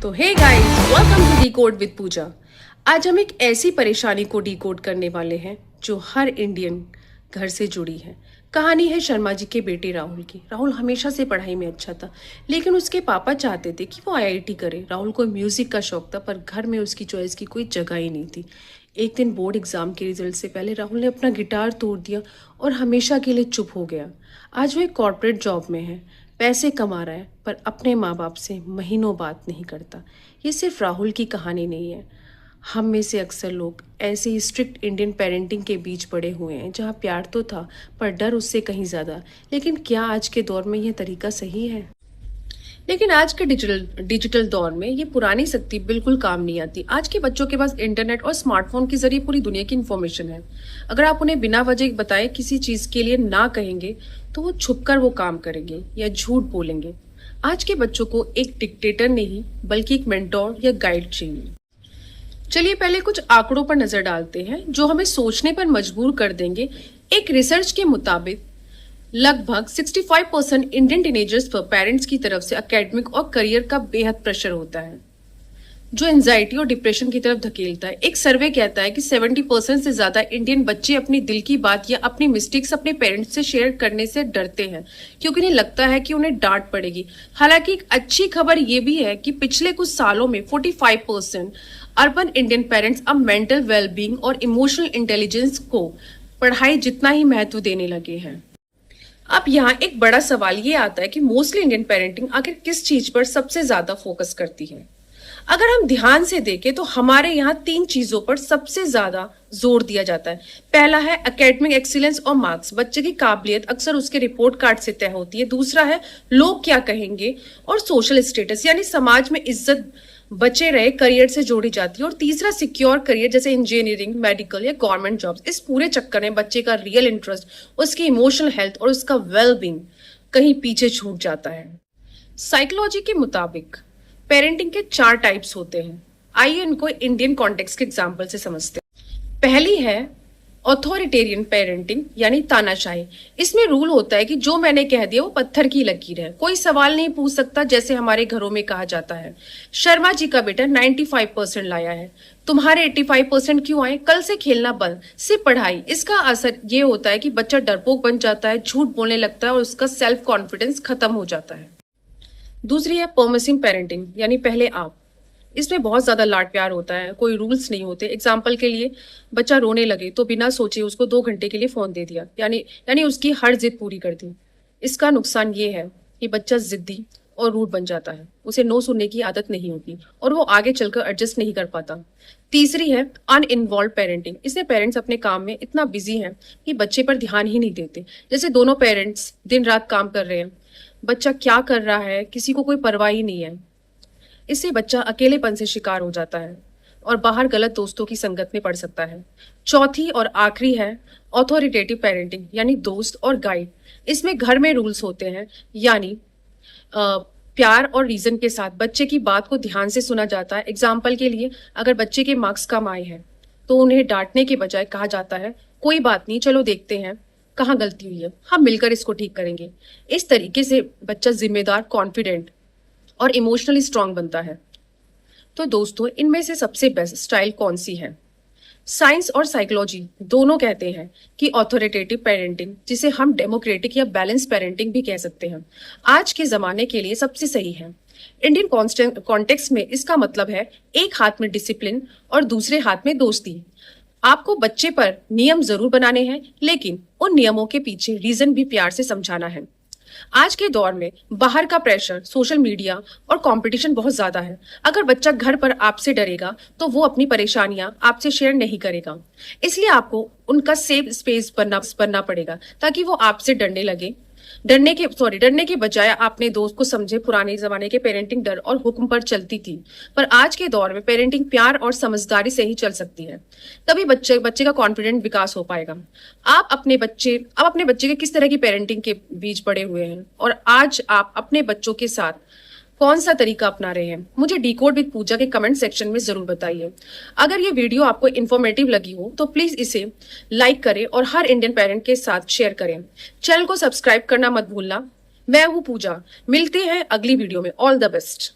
तो hey guys, welcome to decode with Pooja. आज हम एक ऐसी परेशानी को डिकोड करने वाले हैं जो हर इंडियन घर से जुड़ी है। कहानी है शर्मा जी के बेटे राहुल की। राहुल हमेशा से पढ़ाई में अच्छा था, लेकिन उसके पापा चाहते थे कि वो आईआईटी करे। राहुल को म्यूजिक का शौक था, पर घर में उसकी चॉइस की कोई जगह ही नहीं थी। एक दिन बोर्ड एग्जाम के रिजल्ट से पहले राहुल ने अपना गिटार तोड़ दिया और हमेशा के लिए चुप हो गया। आज वो एक कॉर्पोरेट जॉब में है, पैसे कमा रहा है, पर अपने माँ बाप से महीनों बात नहीं करता। ये सिर्फ राहुल की कहानी नहीं है। हम में से अक्सर लोग ऐसे ही स्ट्रिक्ट इंडियन पेरेंटिंग के बीच बड़े हुए हैं, जहाँ प्यार तो था पर डर उससे कहीं ज़्यादा। लेकिन क्या आज के दौर में यह तरीका सही है? लेकिन आज के डिजिटल दौर में ये पुरानी शक्ति बिल्कुल काम नहीं आती। आज के बच्चों के पास इंटरनेट और स्मार्टफोन के जरिए पूरी दुनिया की इन्फॉर्मेशन है। अगर आप उन्हें बिना वजह बताए किसी चीज के लिए ना कहेंगे तो वो छुपकर वो काम करेंगे या झूठ बोलेंगे। आज के बच्चों को एक डिक्टेटर नहीं बल्कि एक मेंटोर या गाइड चाहिए। चलिए पहले कुछ आंकड़ों पर नजर डालते हैं जो हमें सोचने पर मजबूर कर देंगे। एक रिसर्च के मुताबिक लगभग 65% इंडियन टीनेजर्स पर पेरेंट्स की तरफ से एकेडमिक और करियर का बेहद प्रेशर होता है, जो एंजाइटी और डिप्रेशन की तरफ धकेलता है। एक सर्वे कहता है कि 70% से ज्यादा इंडियन बच्चे अपनी दिल की बात या अपनी मिस्टेक्स अपने पेरेंट्स से शेयर करने से डरते हैं, क्योंकि उन्हें लगता है कि उन्हें डांट पड़ेगी। हालांकि एक अच्छी खबर यह भी है कि पिछले कुछ सालों में 45% अर्बन इंडियन पेरेंट्स अब मेंटल वेलबींग और इमोशनल इंटेलिजेंस को पढ़ाई जितना ही महत्व देने लगे हैं। अब यहाँ एक बड़ा सवाल ये आता है कि मोस्टली इंडियन पेरेंटिंग आखिर किस चीज पर सबसे ज्यादा फोकस करती है? अगर हम ध्यान से देखें तो हमारे यहाँ 3 चीजों पर सबसे ज्यादा जोर दिया जाता है। पहला है एकेडमिक एक्सीलेंस और मार्क्स। बच्चे की काबिलियत अक्सर उसके रिपोर्ट कार्ड से तय होती है। दूसरा है लोग क्या कहेंगे और सोशल स्टेटस, यानी समाज में इज्जत बचे रहे करियर से जोड़ी जाती है। और तीसरा सिक्योर करियर, जैसे इंजीनियरिंग, मेडिकल या गवर्नमेंट जॉब्स। इस पूरे चक्कर में बच्चे का रियल इंटरेस्ट, उसकी इमोशनल हेल्थ और उसका वेलबींग कहीं पीछे छूट जाता है। साइकोलॉजी के मुताबिक पेरेंटिंग के 4 टाइप्स होते हैं। आइए इनको इंडियन कॉन्टेक्स्ट के एग्जाम्पल से समझते हैं। पहली है ऑथोरिटेरियन पेरेंटिंग, यानी तानाशाही। इसमें रूल होता है कि जो मैंने कह दिया वो पत्थर की लकीर है, कोई सवाल नहीं पूछ सकता, जैसे हमारे घरों में कहा जाता है। शर्मा जी का बेटा 95% लाया है, तुम्हारे 85% क्यों आए? कल से खेलना बंद, सिर्फ पढ़ाई। इसका असर ये होता है कि बच्चा डरपोक बन जाता है, झूठ बोलने लगता है और उसका सेल्फ कॉन्फिडेंस खत्म हो जाता है। दूसरी है परमिसिव पेरेंटिंग, यानी पहले आप। इसमें बहुत ज्यादा लाड प्यार होता है, कोई रूल्स नहीं होते। एग्जाम्पल के लिए, बच्चा रोने लगे तो बिना सोचे उसको 2 घंटे के लिए फोन दे दिया, यानी उसकी हर जिद पूरी कर दी। इसका नुकसान ये है कि बच्चा जिद्दी और रूड बन जाता है, उसे नो सुनने की आदत नहीं होती और वो आगे चलकर एडजस्ट नहीं कर पाता। तीसरी है अनइन्वॉल्व पेरेंटिंग। इसमें पेरेंट्स अपने काम में इतना बिजी हैं कि बच्चे पर ध्यान ही नहीं देते। जैसे दोनों पेरेंट्स दिन रात काम कर रहे हैं, बच्चा क्या कर रहा है किसी को कोई परवाह ही नहीं है। इससे बच्चा अकेलेपन से शिकार हो जाता है और बाहर गलत दोस्तों की संगत में पड़ सकता है। चौथी और आखिरी है ऑथोरिटेटिव पेरेंटिंग, यानी दोस्त और गाइड। इसमें घर में रूल्स होते हैं, यानी प्यार और रीजन के साथ बच्चे की बात को ध्यान से सुना जाता है। एग्जाम्पल के लिए, अगर बच्चे के मार्क्स कम आए हैं तो उन्हें डांटने के बजाय कहा जाता है कोई बात नहीं, चलो देखते हैं कहाँ गलती हुई है, हम मिलकर इसको ठीक करेंगे। इस तरीके से बच्चा जिम्मेदार, कॉन्फिडेंट और इमोशनली स्ट्रांग बनता है। तो दोस्तों, इनमें से सबसे बेस्ट स्टाइल कौन सी है? साइंस और साइकोलॉजी दोनों कहते हैं कि ऑथोरिटेटिव पेरेंटिंग, जिसे हम डेमोक्रेटिक या बैलेंस पेरेंटिंग भी कह सकते हैं, आज के जमाने के लिए सबसे सही है। इंडियन कॉन्टेक्स्ट में इसका मतलब है एक हाथ में डिसिप्लिन और दूसरे हाथ में दोस्ती। आपको बच्चे पर नियम जरूर बनाने हैं, लेकिन उन नियमों के पीछे रीजन भी प्यार से समझाना है। आज के दौर में बाहर का प्रेशर, सोशल मीडिया और कंपटीशन बहुत ज्यादा है। अगर बच्चा घर पर आपसे डरेगा तो वो अपनी परेशानियां आपसे शेयर नहीं करेगा। इसलिए आपको उनका सेफ स्पेस बनना पड़ेगा, ताकि वो आपसे डरने के बजाय अपने दोस्त को समझे। पुराने जमाने के पेरेंटिंग डर और हुक्म पर चलती थी, पर आज के दौर में पेरेंटिंग प्यार और समझदारी से ही चल सकती है। तभी बच्चे का कॉन्फिडेंट विकास हो पाएगा। आप अपने बच्चे के किस तरह की पेरेंटिंग के बीच पड़े हुए हैं और आज आप अपने बच्चों के साथ कौन सा तरीका अपना रहे हैं? मुझे डिकोड विद पूजा के कमेंट सेक्शन में जरूर बताइए। अगर ये वीडियो आपको इन्फॉर्मेटिव लगी हो तो प्लीज इसे लाइक करें और हर इंडियन पेरेंट के साथ शेयर करें। चैनल को सब्सक्राइब करना मत भूलना। मैं हूँ पूजा, मिलते हैं अगली वीडियो में। All the best.